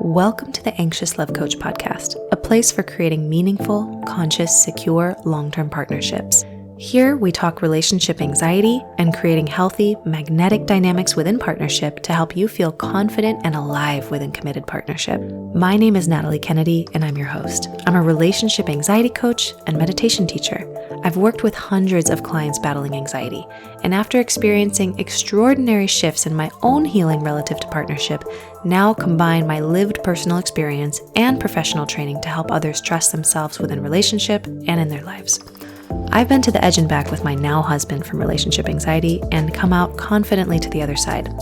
Welcome to the Anxious Love Coach podcast, a place for creating meaningful, conscious, secure, long-term partnerships. Here, we talk relationship anxiety and creating healthy, magnetic dynamics within partnership to help you feel confident and alive within committed partnership. My name is Natalie Kennedy, and I'm your host. I'm a relationship anxiety coach and meditation teacher. I've worked with hundreds of clients battling anxiety, and after experiencing extraordinary shifts in my own healing relative to partnership, now combine my lived personal experience and professional training to help others trust themselves within relationship and in their lives. I've been to the edge and back with my now husband from relationship anxiety and come out confidently to the other side.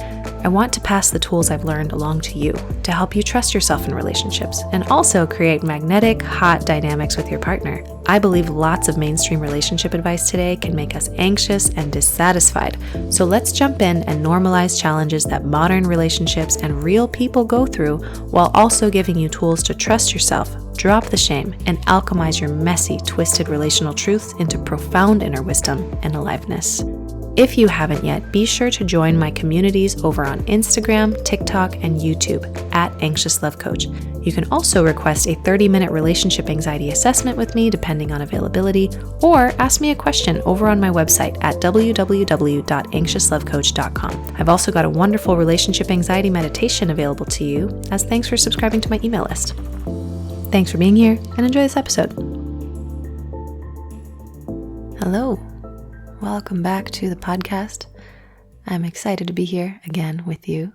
I want to pass the tools I've learned along to you to help you trust yourself in relationships and also create magnetic, hot dynamics with your partner. I believe lots of mainstream relationship advice today can make us anxious and dissatisfied. So let's jump in and normalize challenges that modern relationships and real people go through while also giving you tools to trust yourself, drop the shame, and alchemize your messy, twisted relational truths into profound inner wisdom and aliveness. If you haven't yet, be sure to join my communities over on Instagram, TikTok, and YouTube at Anxious Love Coach. You can also request a 30-minute relationship anxiety assessment with me depending on availability, or ask me a question over on my website at www.anxiouslovecoach.com. I've also got a wonderful relationship anxiety meditation available to you as thanks for subscribing to my email list. Thanks for being here and enjoy this episode. Hello. Welcome back to the podcast. I'm excited to be here again with you.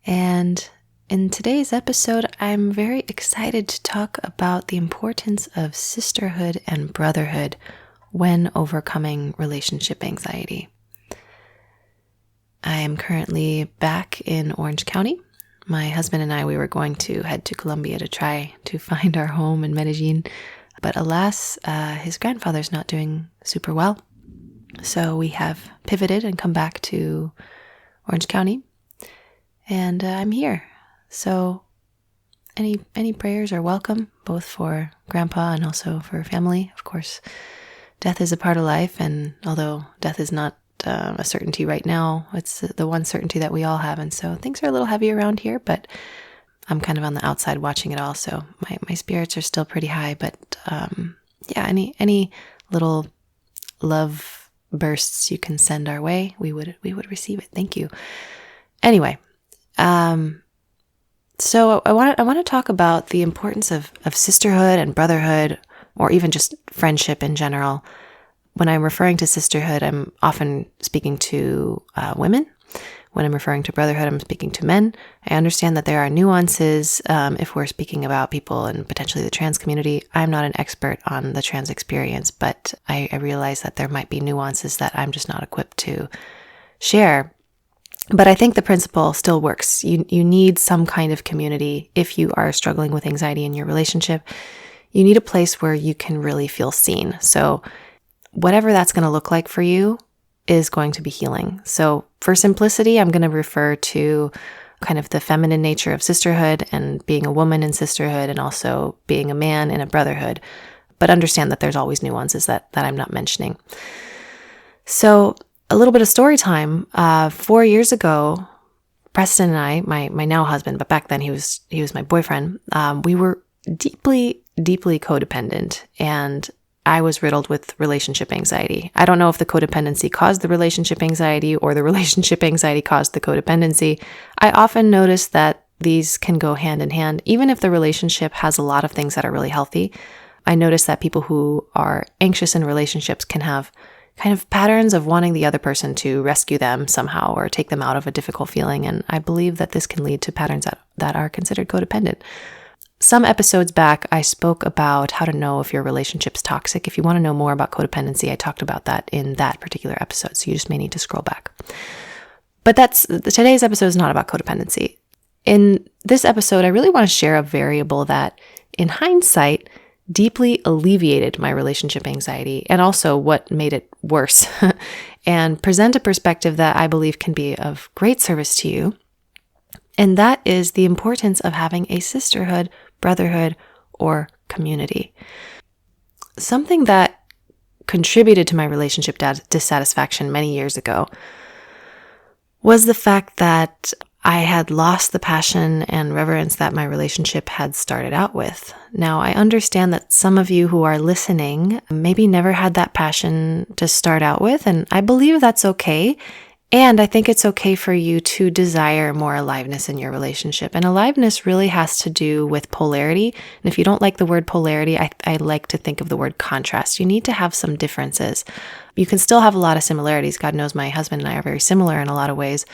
And in today's episode, I'm very excited to talk about the importance of sisterhood and brotherhood when overcoming relationship anxiety. I am currently back in Orange County. My husband and I, we were going to head to Colombia to try to find our home in Medellin. But alas, his grandfather's not doing super well. So we have pivoted and come back to Orange County, and I'm here. So any prayers are welcome, both for Grandpa and also for family. Of course, death is a part of life, and although death is not a certainty right now, it's the one certainty that we all have, and so things are a little heavy around here, but I'm kind of on the outside watching it all, so my spirits are still pretty high, but any little love bursts you can send our way, we would receive it. Thank you. Anyway, so I want to talk about the importance of sisterhood and brotherhood, or even just friendship in general. When I'm referring to sisterhood, I'm often speaking to women. When I'm referring to brotherhood, I'm speaking to men. I understand that there are nuances if we're speaking about people and potentially the trans community. I'm not an expert on the trans experience, but I realize that there might be nuances that I'm just not equipped to share. But I think the principle still works. You need some kind of community if you are struggling with anxiety in your relationship. You need a place where you can really feel seen. So whatever that's going to look like for you is going to be healing. So for simplicity, I'm going to refer to kind of the feminine nature of sisterhood and being a woman in sisterhood and also being a man in a brotherhood. But understand that there's always nuances that I'm not mentioning. So a little bit of story time. 4 years ago, Preston and I, my now husband, but back then he was my boyfriend, we were deeply, deeply codependent, and I was riddled with relationship anxiety. I don't know if the codependency caused the relationship anxiety or the relationship anxiety caused the codependency. I often notice that these can go hand in hand. Even if the relationship has a lot of things that are really healthy, I notice that people who are anxious in relationships can have kind of patterns of wanting the other person to rescue them somehow or take them out of a difficult feeling. And I believe that this can lead to patterns that are considered codependent. Some episodes back, I spoke about how to know if your relationship's toxic. If you want to know more about codependency, I talked about that in that particular episode, so you just may need to scroll back. But today's episode is not about codependency. In this episode, I really want to share a variable that, in hindsight, deeply alleviated my relationship anxiety and also what made it worse, and present a perspective that I believe can be of great service to you. And that is the importance of having a sisterhood, brotherhood, or community. Something that contributed to my relationship dissatisfaction many years ago was the fact that I had lost the passion and reverence that my relationship had started out with. Now, I understand that some of you who are listening maybe never had that passion to start out with, and I believe that's okay. And I think it's okay for you to desire more aliveness in your relationship. And aliveness really has to do with polarity. And if you don't like the word polarity, I like to think of the word contrast. You need to have some differences. You can still have a lot of similarities. God knows my husband and I are very similar in a lot of ways.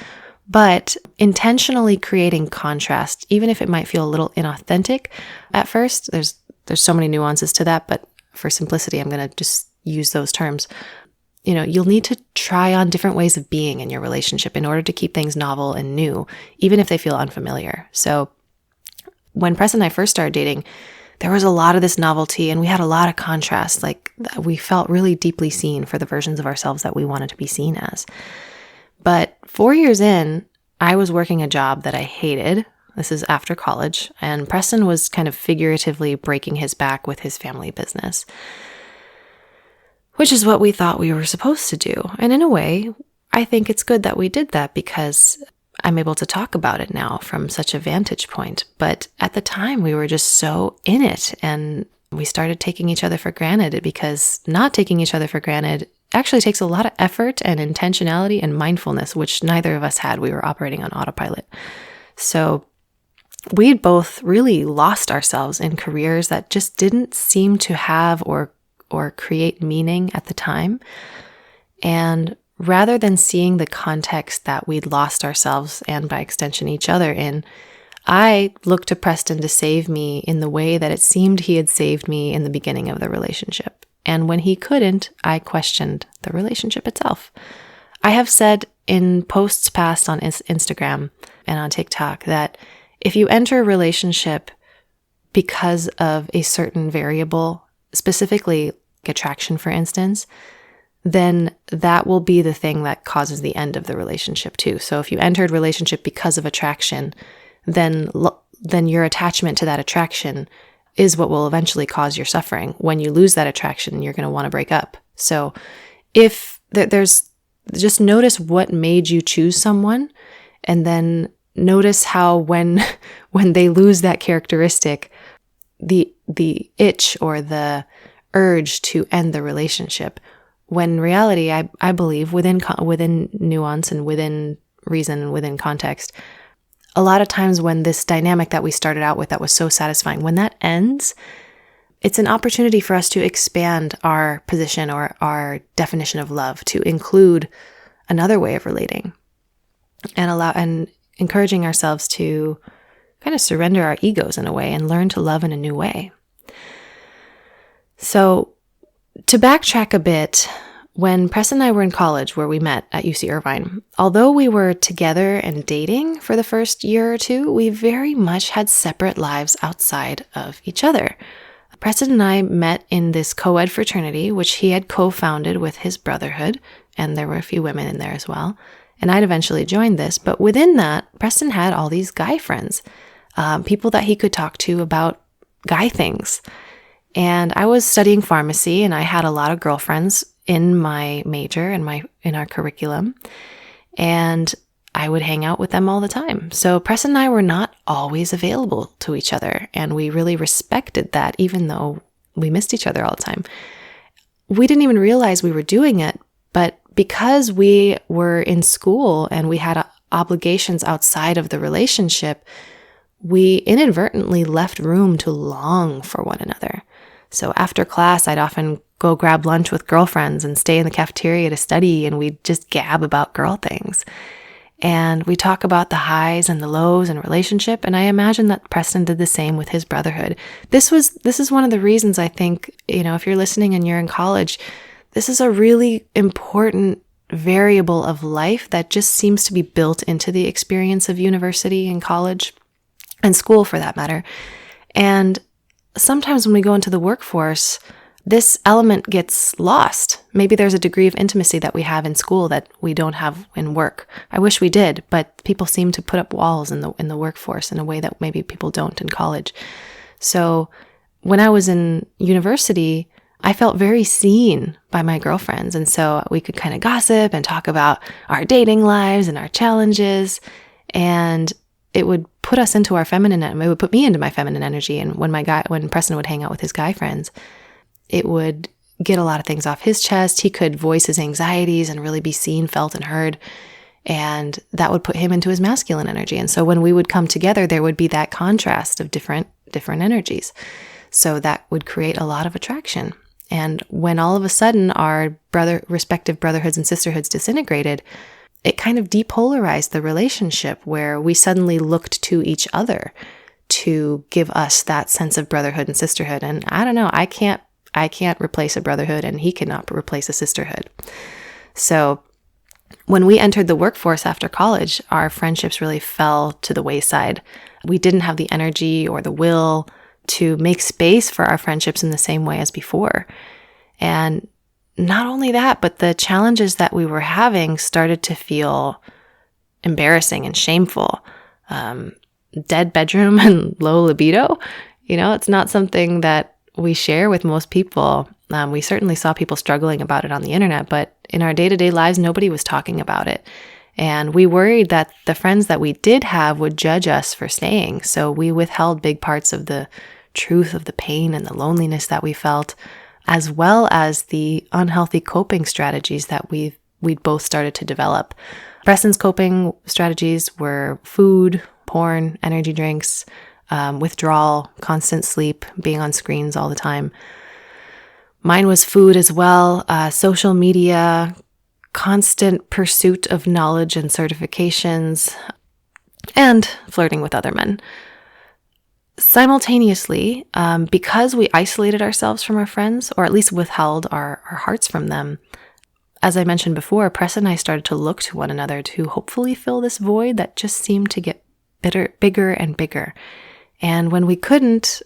But intentionally creating contrast, even if it might feel a little inauthentic at first, there's so many nuances to that, but for simplicity, I'm going to just use those terms. You'll need to try on different ways of being in your relationship in order to keep things novel and new, even if they feel unfamiliar. So when Preston and I first started dating, there was a lot of this novelty and we had a lot of contrast. Like we felt really deeply seen for the versions of ourselves that we wanted to be seen as. But 4 years in, I was working a job that I hated. This is after college, and Preston was kind of figuratively breaking his back with his family business, which is what we thought we were supposed to do. And in a way, I think it's good that we did that because I'm able to talk about it now from such a vantage point. But at the time, we were just so in it, and we started taking each other for granted because not taking each other for granted actually takes a lot of effort and intentionality and mindfulness, which neither of us had. We were operating on autopilot. So we'd both really lost ourselves in careers that just didn't seem to have or create meaning at the time. And rather than seeing the context that we'd lost ourselves and by extension each other in, I looked to Preston to save me in the way that it seemed he had saved me in the beginning of the relationship. And when he couldn't, I questioned the relationship itself. I have said in posts past on Instagram and on TikTok that if you enter a relationship because of a certain variable, specifically attraction, for instance, then that will be the thing that causes the end of the relationship too. So if you entered relationship because of attraction, then your attachment to that attraction is what will eventually cause your suffering. When you lose that attraction, you're going to want to break up. So if there's, just notice what made you choose someone, and then notice how when they lose that characteristic, the itch or the urge to end the relationship, when in reality, I believe within nuance and within reason and within context, a lot of times when this dynamic that we started out with that was so satisfying, when that ends, it's an opportunity for us to expand our position or our definition of love to include another way of relating and encouraging ourselves to kind of surrender our egos in a way and learn to love in a new way. So to backtrack a bit, when Preston and I were in college, where we met at UC Irvine, although we were together and dating for the first year or two, we very much had separate lives outside of each other. Preston and I met in this co-ed fraternity, which he had co-founded with his brotherhood, and there were a few women in there as well. And I'd eventually joined this, but within that, Preston had all these guy friends, people that he could talk to about guy things. And I was studying pharmacy, and I had a lot of girlfriends in my major and in our curriculum, and I would hang out with them all the time. So Preston and I were not always available to each other, and we really respected that, even though we missed each other all the time. We didn't even realize we were doing it, but because we were in school and we had obligations outside of the relationship, we inadvertently left room to long for one another. So after class, I'd often go grab lunch with girlfriends and stay in the cafeteria to study, and we'd just gab about girl things. And we talk about the highs and the lows in relationship, and I imagine that Preston did the same with his brotherhood. This is one of the reasons I think, if you're listening and you're in college, this is a really important variable of life that just seems to be built into the experience of university and college and school for that matter. And sometimes when we go into the workforce, this element gets lost. Maybe there's a degree of intimacy that we have in school that we don't have in work. I wish we did, but people seem to put up walls in the workforce in a way that maybe people don't in college. So when I was in university, I felt very seen by my girlfriends. And so we could kind of gossip and talk about our dating lives and our challenges. And it would put us into our feminine, it would put me into my feminine energy. And when Preston would hang out with his guy friends, it would get a lot of things off his chest. He could voice his anxieties and really be seen, felt, and heard. And that would put him into his masculine energy. And so when we would come together, there would be that contrast of different energies. So that would create a lot of attraction. And when all of a sudden our respective brotherhoods and sisterhoods disintegrated, it kind of depolarized the relationship, where we suddenly looked to each other to give us that sense of brotherhood and sisterhood. And I don't know, I can't replace a brotherhood, and he cannot replace a sisterhood. So when we entered the workforce after college, our friendships really fell to the wayside. We didn't have the energy or the will to make space for our friendships in the same way as before. And not only that, but the challenges that we were having started to feel embarrassing and shameful. Dead bedroom and low libido, it's not something that we share with most people. We certainly saw people struggling about it on the internet, but in our day-to-day lives, nobody was talking about it. And we worried that the friends that we did have would judge us for staying. So we withheld big parts of the truth of the pain and the loneliness that we felt, as well as the unhealthy coping strategies that we'd both started to develop. Preston's coping strategies were food, porn, energy drinks, withdrawal, constant sleep, being on screens all the time. Mine was food as well, social media, constant pursuit of knowledge and certifications, and flirting with other men. Simultaneously, because we isolated ourselves from our friends, or at least withheld our hearts from them, as I mentioned before, Preston and I started to look to one another to hopefully fill this void that just seemed to get bigger and bigger. And when we couldn't,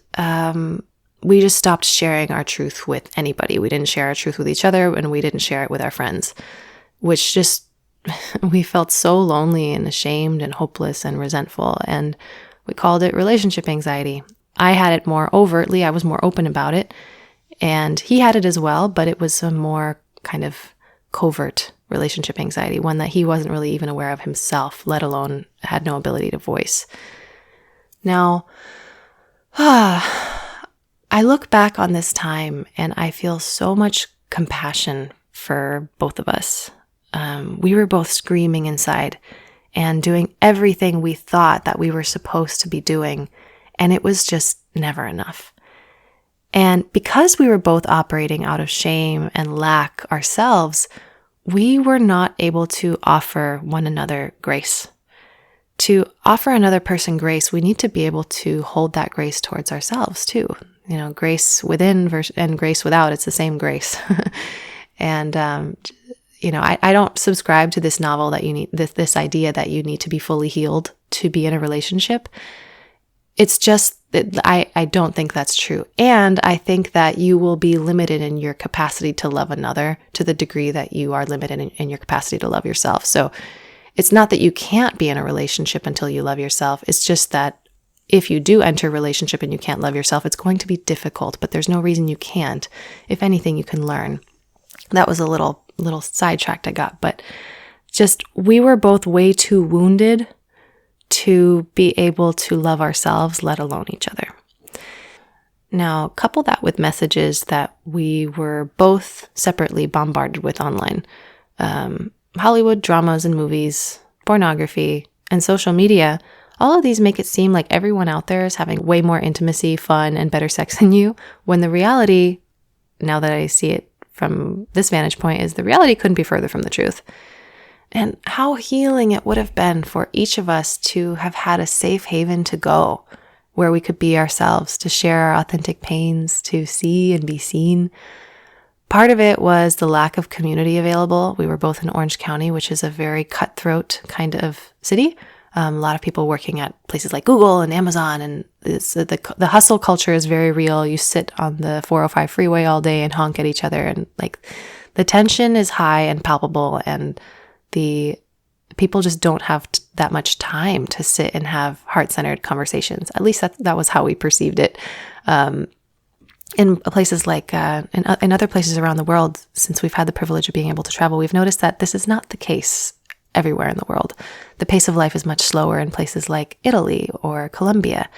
we just stopped sharing our truth with anybody. We didn't share our truth with each other, and we didn't share it with our friends, which just, we felt so lonely and ashamed and hopeless and resentful. And we called it relationship anxiety. I had it more overtly. I was more open about it. And he had it as well, but it was a more kind of covert relationship anxiety, one that he wasn't really even aware of himself, let alone had no ability to voice. Now, I look back on this time and I feel so much compassion for both of us. We were both screaming inside and doing everything we thought that we were supposed to be doing, and it was just never enough. And because we were both operating out of shame and lack ourselves, we were not able to offer one another grace. To offer another person grace, we need to be able to hold that grace towards ourselves too. Grace within and grace without, it's the same grace. And, I don't subscribe to this novel that you need, this idea that you need to be fully healed to be in a relationship. It's just, I don't think that's true. And I think that you will be limited in your capacity to love another to the degree that you are limited in your capacity to love yourself. So it's not that you can't be in a relationship until you love yourself. It's just that if you do enter a relationship and you can't love yourself, it's going to be difficult, but there's no reason you can't. If anything, you can learn. That was a little sidetracked I got, but just we were both way too wounded to be able to love ourselves, let alone each other. Now, couple that with messages that we were both separately bombarded with online. Hollywood dramas and movies, pornography, and social media. All of these make it seem like everyone out there is having way more intimacy, fun, and better sex than you, when the reality, now that I see it from this vantage point, is the reality couldn't be further from the truth. And how healing it would have been for each of us to have had a safe haven to go, where we could be ourselves, to share our authentic pains, to see and be seen. Part of it was the lack of community available. We were both in Orange County, which is a very cutthroat kind of city. A lot of people working at places like Google and Amazon, and the hustle culture is very real. You sit on the 405 freeway all day and honk at each other, and the tension is high and palpable, and the people just don't have that much time to sit and have heart-centered conversations. At least that was how we perceived it. In places like in other places around the world, since we've had the privilege of being able to travel, we've noticed that this is not the case everywhere in the world. The pace of life is much slower in places like Italy or Colombia,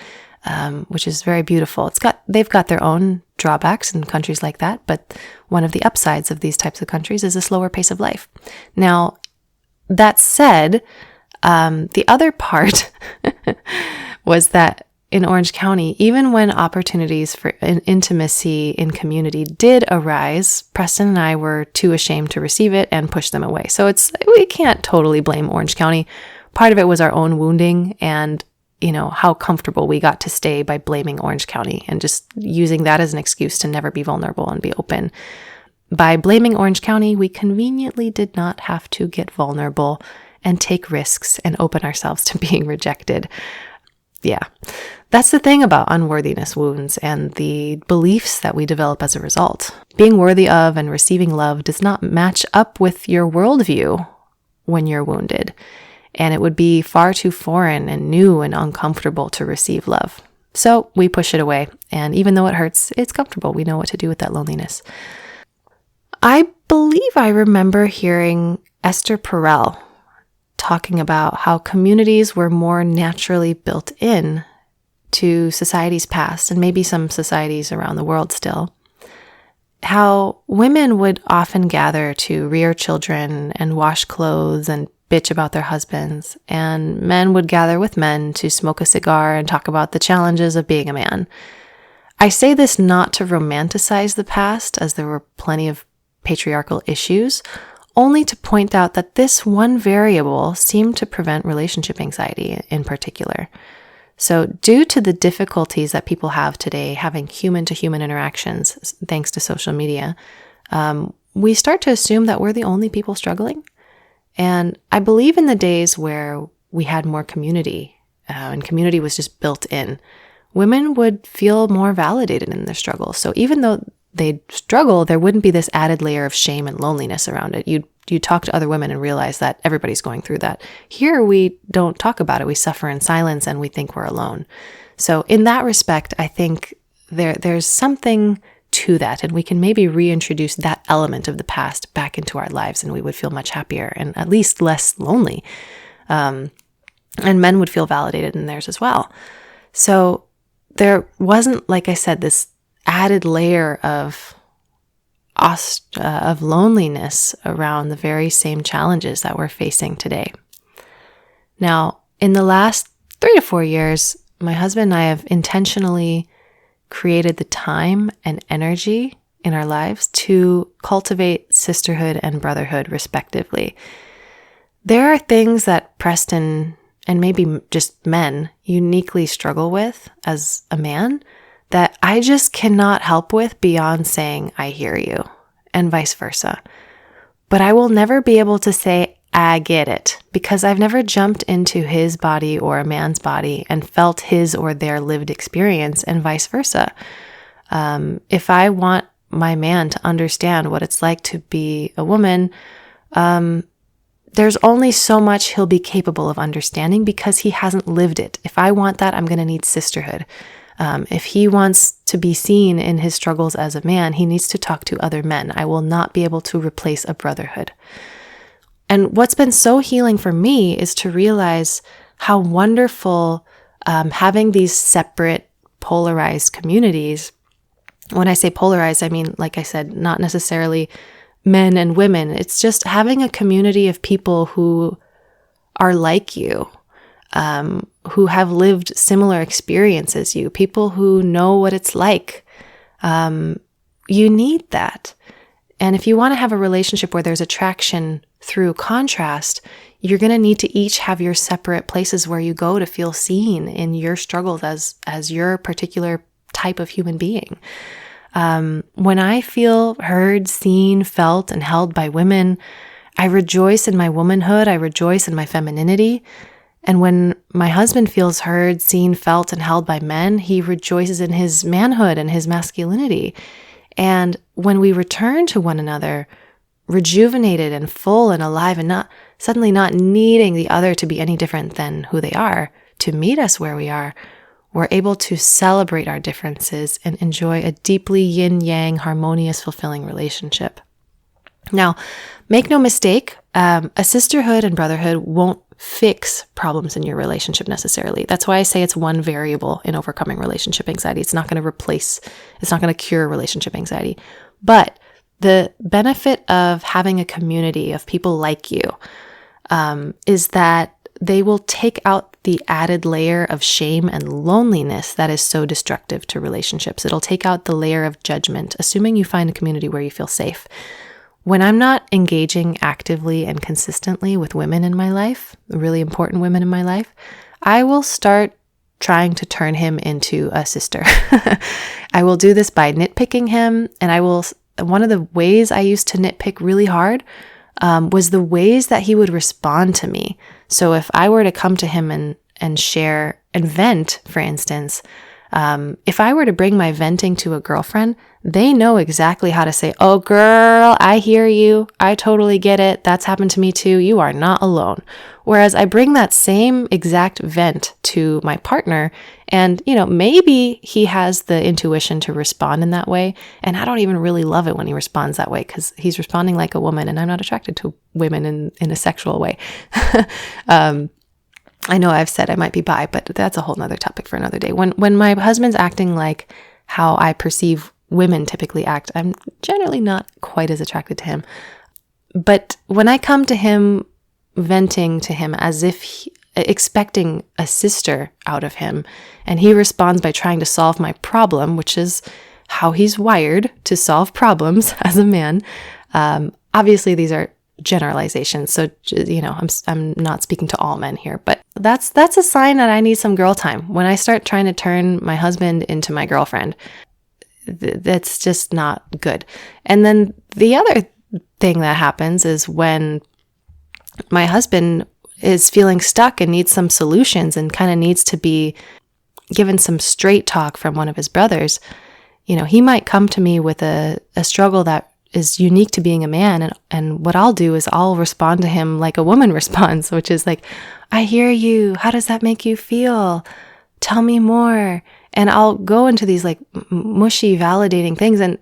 which is very beautiful. They've got their own drawbacks in countries like that, but one of the upsides of these types of countries is a slower pace of life. Now, that said, the other part was that in Orange County, even when opportunities for intimacy in community did arise, Preston and I were too ashamed to receive it and push them away. So we can't totally blame Orange County. Part of it was our own wounding and, how comfortable we got to stay by blaming Orange County and just using that as an excuse to never be vulnerable and be open. By blaming Orange County, we conveniently did not have to get vulnerable and take risks and open ourselves to being rejected. Yeah, that's the thing about unworthiness wounds and the beliefs that we develop as a result. Being worthy of and receiving love does not match up with your worldview when you're wounded, and it would be far too foreign and new and uncomfortable to receive love. So we push it away, and even though it hurts, it's comfortable. We know what to do with that loneliness. I believe I remember hearing Esther Perel talking about how communities were more naturally built in to societies past, and maybe some societies around the world still. How women would often gather to rear children and wash clothes and bitch about their husbands, and men would gather with men to smoke a cigar and talk about the challenges of being a man. I say this not to romanticize the past, as there were plenty of patriarchal issues, only to point out that this one variable seemed to prevent relationship anxiety in particular. So due to the difficulties that people have today having human-to-human interactions, thanks to social media, we start to assume that we're the only people struggling. And I believe in the days where we had more community, and community was just built in, women would feel more validated in their struggles. So even though they'd struggle, there wouldn't be this added layer of shame and loneliness around it. You talk to other women and realize that everybody's going through that. Here, we don't talk about it. We suffer in silence and we think we're alone. So in that respect, I think there's something to that, and we can maybe reintroduce that element of the past back into our lives, and we would feel much happier and at least less lonely. And men would feel validated in theirs as well. So there wasn't, like I said, this added layer of loneliness around the very same challenges that we're facing today. Now, in the last 3 to 4 years, my husband and I have intentionally created the time and energy in our lives to cultivate sisterhood and brotherhood, respectively. There are things that Preston, and maybe just men, uniquely struggle with as a man that I just cannot help with beyond saying, I hear you, and vice versa. But I will never be able to say, I get it, because I've never jumped into his body or a man's body and felt his or their lived experience, and vice versa. If I want my man to understand what it's like to be a woman, there's only so much he'll be capable of understanding because he hasn't lived it. If I want that, I'm going to need sisterhood. If he wants to be seen in his struggles as a man, he needs to talk to other men. I will not be able to replace a brotherhood. And what's been so healing for me is to realize how wonderful having these separate polarized communities. When I say polarized, I mean, like I said, not necessarily men and women. It's just having a community of people who are like you, who have lived similar experiences as you, people who know what it's like. You need that. And if you want to have a relationship where there's attraction through contrast, you're going to need to each have your separate places where you go to feel seen in your struggles as your particular type of human being. When I feel heard, seen, felt, and held by women, I rejoice in my womanhood. I rejoice in my femininity. And when my husband feels heard, seen, felt, and held by men, he rejoices in his manhood and his masculinity. And when we return to one another, rejuvenated and full and alive, and not suddenly not needing the other to be any different than who they are, to meet us where we are, we're able to celebrate our differences and enjoy a deeply yin-yang, harmonious, fulfilling relationship. Now, make no mistake, a sisterhood and brotherhood won't fix problems in your relationship necessarily. That's why I say it's one variable in overcoming relationship anxiety. It's not going to cure relationship anxiety. But the benefit of having a community of people like you is that they will take out the added layer of shame and loneliness that is so destructive to relationships. It'll take out the layer of judgment, assuming you find a community where you feel safe. When I'm not engaging actively and consistently with women in my life, really important women in my life, I will start trying to turn him into a sister. I will do this by nitpicking him, and one of the ways I used to nitpick really hard was the ways that he would respond to me. So if I were to come to him and share and vent, for instance, if I were to bring my venting to a girlfriend, they know exactly how to say, "Oh girl, I hear you. I totally get it. That's happened to me too. You are not alone." Whereas I bring that same exact vent to my partner, and maybe he has the intuition to respond in that way. And I don't even really love it when he responds that way, because he's responding like a woman, and I'm not attracted to women in a sexual way. I know I've said I might be bi, but that's a whole nother topic for another day. When my husband's acting like how I perceive women typically act, I'm generally not quite as attracted to him. But when I come to him, venting to him as if expecting a sister out of him, and he responds by trying to solve my problem, which is how he's wired to solve problems as a man. Obviously, these are generalizations, so I'm not speaking to all men here, but that's a sign that I need some girl time. When I start trying to turn my husband into my girlfriend, that's just not good. And then the other thing that happens is when my husband is feeling stuck and needs some solutions and kind of needs to be given some straight talk from one of his brothers, he might come to me with a struggle that is unique to being a man. And what I'll do is I'll respond to him like a woman responds, which is like, "I hear you. How does that make you feel? Tell me more." And I'll go into these like mushy, validating things. And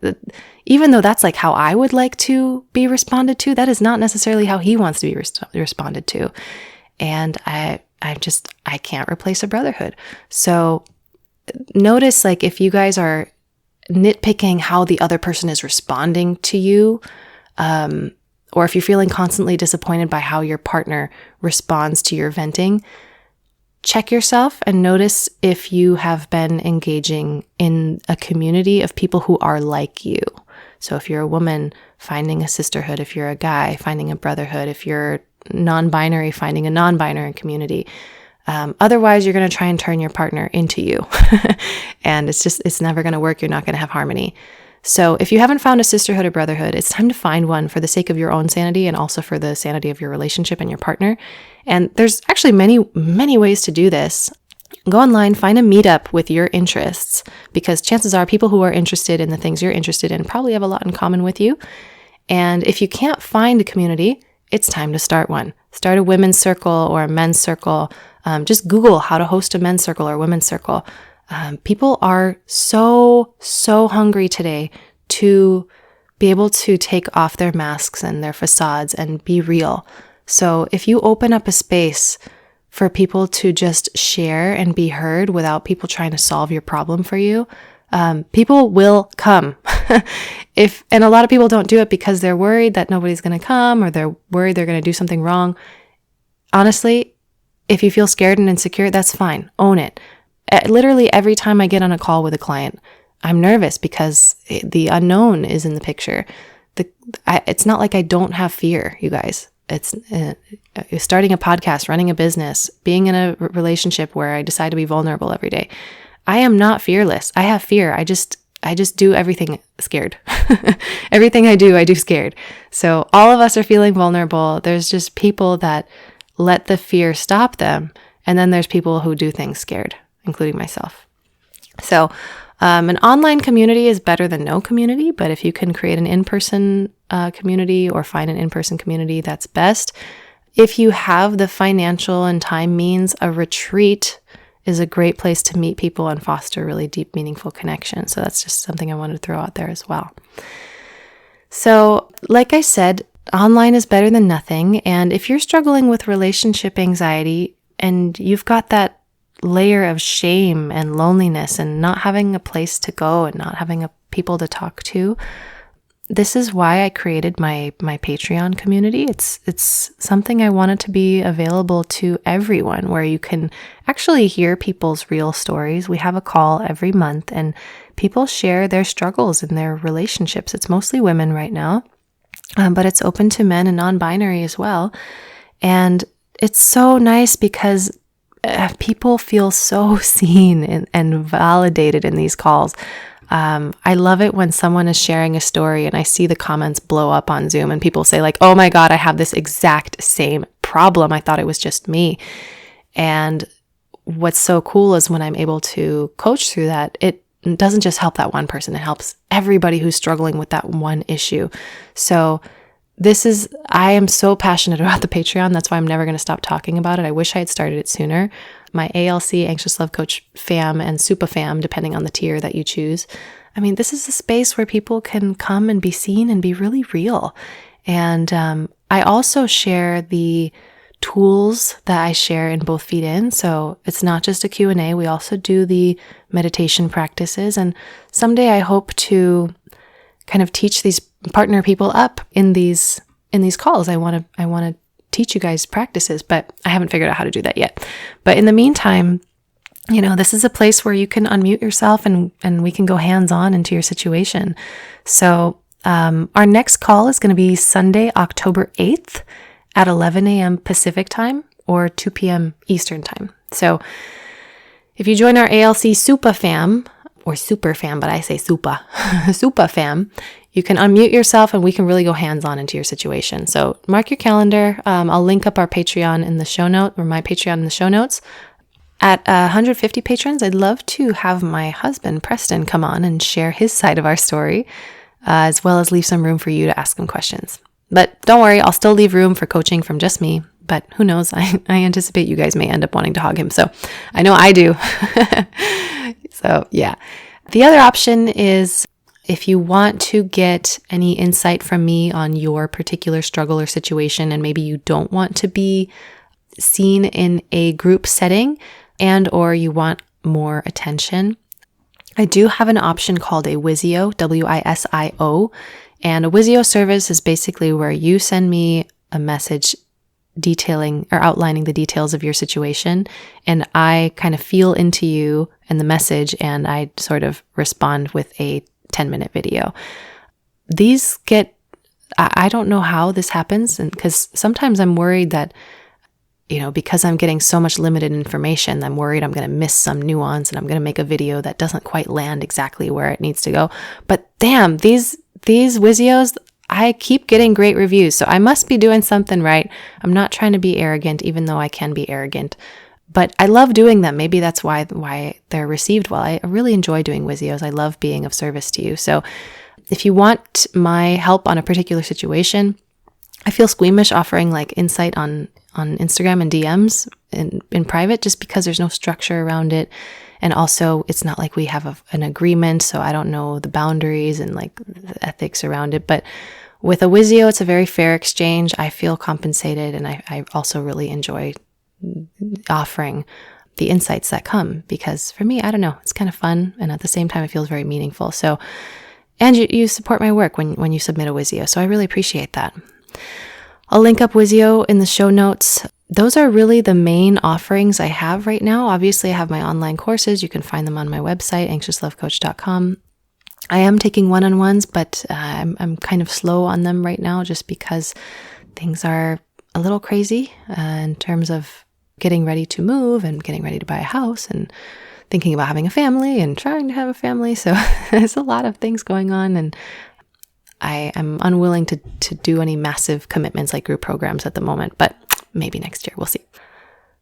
even though that's like how I would like to be responded to, that is not necessarily how he wants to be responded to. And I can't replace a brotherhood. So notice, like, if you guys are nitpicking how the other person is responding to you, or if you're feeling constantly disappointed by how your partner responds to your venting, check yourself and notice if you have been engaging in a community of people who are like you. So if you're a woman, finding a sisterhood. If you're a guy, finding a brotherhood. If you're non-binary, finding a non-binary community. Otherwise, you're going to try and turn your partner into you. And it's never going to work. You're not going to have harmony. So if you haven't found a sisterhood or brotherhood, it's time to find one for the sake of your own sanity and also for the sanity of your relationship and your partner. And there's actually many, many ways to do this. Go online, find a meetup with your interests, because chances are people who are interested in the things you're interested in probably have a lot in common with you. And if you can't find a community, it's time to start one. Start a women's circle or a men's circle. Just Google how to host a men's circle or women's circle. People are so hungry today to be able to take off their masks and their facades and be real. So if you open up a space for people to just share and be heard without people trying to solve your problem for you, people will come. And a lot of people don't do it because they're worried that nobody's going to come, or they're worried they're going to do something wrong. Honestly, if you feel scared and insecure, that's fine. Own it. Literally every time I get on a call with a client, I'm nervous because the unknown is in the picture. It's not like I don't have fear, you guys. It's starting a podcast, running a business, being in a relationship where I decide to be vulnerable every day. I am not fearless. I have fear. I just do everything scared. Everything I do scared. So all of us are feeling vulnerable. There's just people that let the fear stop them. And then there's people who do things scared, including myself. So an online community is better than no community, but if you can create an in-person community or find an in-person community, that's best. If you have the financial and time means, a retreat is a great place to meet people and foster really deep, meaningful connection. So that's just something I wanted to throw out there as well. So, like I said, online is better than nothing. And if you're struggling with relationship anxiety and you've got that layer of shame and loneliness and not having a place to go and not having people to talk to, this is why I created my Patreon community. It's something I wanted to be available to everyone, where you can actually hear people's real stories. We have a call every month and people share their struggles in their relationships. It's mostly women right now, but it's open to men and non-binary as well. And it's so nice because people feel so seen and validated in these calls. I love it when someone is sharing a story and I see the comments blow up on Zoom and people say like, oh my God, I have this exact same problem. I thought it was just me. And what's so cool is when I'm able to coach through that, it doesn't just help that one person. It helps everybody who's struggling with that one issue. So I am so passionate about the Patreon. That's why I'm never going to stop talking about it. I wish I had started it sooner. My ALC, Anxious Love Coach fam and Super fam, depending on the tier that you choose. I mean, this is a space where people can come and be seen and be really real. And I also share the tools that I share in both Feed In. So it's not just a Q&A. We also do the meditation practices. And someday I hope to kind of teach these partner people up in these calls. I want to teach you guys practices, but I haven't figured out how to do that yet. But in the meantime, this is a place where you can unmute yourself and we can go hands-on into your situation. So our next call is going to be Sunday, October 8th at 11 a.m. Pacific time or 2 p.m. Eastern time. So if you join our ALC Super fam, or Super fam, but I say Super, Super fam, you can unmute yourself and we can really go hands-on into your situation. So mark your calendar. I'll link up our Patreon in the show note, or my Patreon in the show notes. At 150 patrons, I'd love to have my husband, Preston, come on and share his side of our story, as well as leave some room for you to ask him questions. But don't worry, I'll still leave room for coaching from just me. But who knows? I anticipate you guys may end up wanting to hog him. So I know I do. So yeah. The other option is if you want to get any insight from me on your particular struggle or situation, and maybe you don't want to be seen in a group setting and or you want more attention, I do have an option called a Wisio, W-I-S-I-O. And a Wisio service is basically where you send me a message detailing or outlining the details of your situation, and I kind of feel into you and the message, and I sort of respond with a 10-minute video. These I don't know how this happens, and because sometimes I'm worried that, because I'm getting so much limited information, I'm worried I'm going to miss some nuance and I'm going to make a video that doesn't quite land exactly where it needs to go. But damn, these Wisios, I keep getting great reviews, so I must be doing something right. I'm not trying to be arrogant, even though I can be arrogant. But I love doing them. Maybe that's why they're received well. I really enjoy doing Wisios. I love being of service to you. So if you want my help on a particular situation, I feel squeamish offering like insight on Instagram and DMs in private, just because there's no structure around it. And also, it's not like we have an agreement, so I don't know the boundaries and like the ethics around it. But with a Wisio, it's a very fair exchange. I feel compensated, and I also really enjoy offering the insights that come, because for me, I don't know, it's kind of fun, and at the same time, it feels very meaningful. So, and you support my work when you submit a Wisio, so I really appreciate that. I'll link up Wisio in the show notes. Those are really the main offerings I have right now. Obviously, I have my online courses. You can find them on my website, anxiouslovecoach.com. I am taking one-on-ones, but I'm kind of slow on them right now just because things are a little crazy in terms of getting ready to move and getting ready to buy a house and thinking about having a family and trying to have a family. So there's a lot of things going on, and I am unwilling to do any massive commitments like group programs at the moment, but maybe next year, we'll see.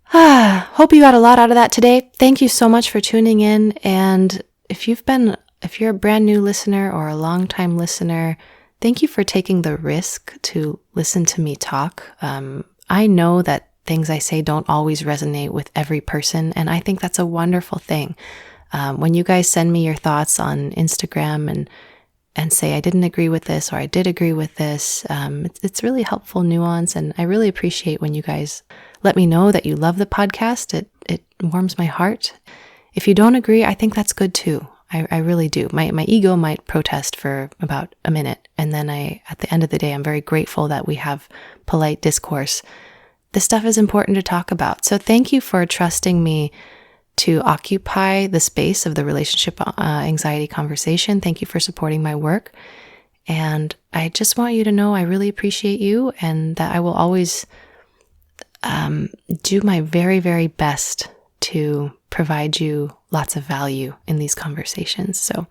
Hope you got a lot out of that today. Thank you so much for tuning in. And if you're a brand new listener or a long-time listener, thank you for taking the risk to listen to me talk. I know that things I say don't always resonate with every person, and I think that's a wonderful thing. When you guys send me your thoughts on Instagram and say, I didn't agree with this, or I did agree with this. It's really helpful nuance. And I really appreciate when you guys let me know that you love the podcast. It warms my heart. If you don't agree, I think that's good too. I really do. My ego might protest for about a minute. And then at the end of the day, I'm very grateful that we have polite discourse. This stuff is important to talk about. So thank you for trusting me to occupy the space of the relationship anxiety conversation. Thank you for supporting my work. And I just want you to know I really appreciate you, and that I will always do my very, very best to provide you lots of value in these conversations. So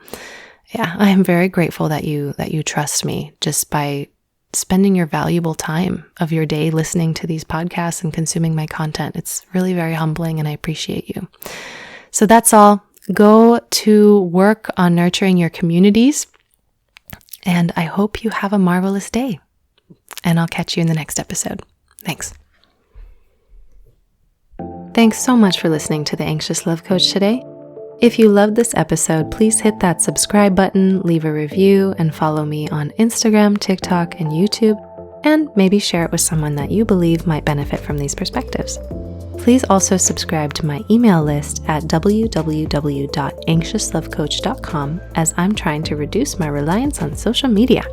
yeah, I am very grateful that you trust me just by spending your valuable time of your day listening to these podcasts and consuming my content. It's really very humbling, and I appreciate you. So that's all. Go to work on nurturing your communities, and I hope you have a marvelous day. And I'll catch you in the next episode. Thanks. Thanks so much for listening to The Anxious Love Coach today. If you loved this episode, please hit that subscribe button, leave a review, and follow me on Instagram, TikTok, and YouTube, and maybe share it with someone that you believe might benefit from these perspectives. Please also subscribe to my email list at www.anxiouslovecoach.com, as I'm trying to reduce my reliance on social media.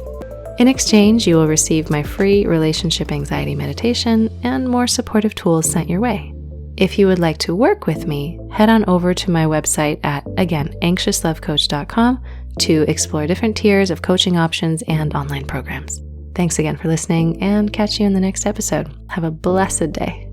In exchange, you will receive my free relationship anxiety meditation and more supportive tools sent your way. If you would like to work with me, head on over to my website at, again, anxiouslovecoach.com to explore different tiers of coaching options and online programs. Thanks again for listening, and catch you in the next episode. Have a blessed day.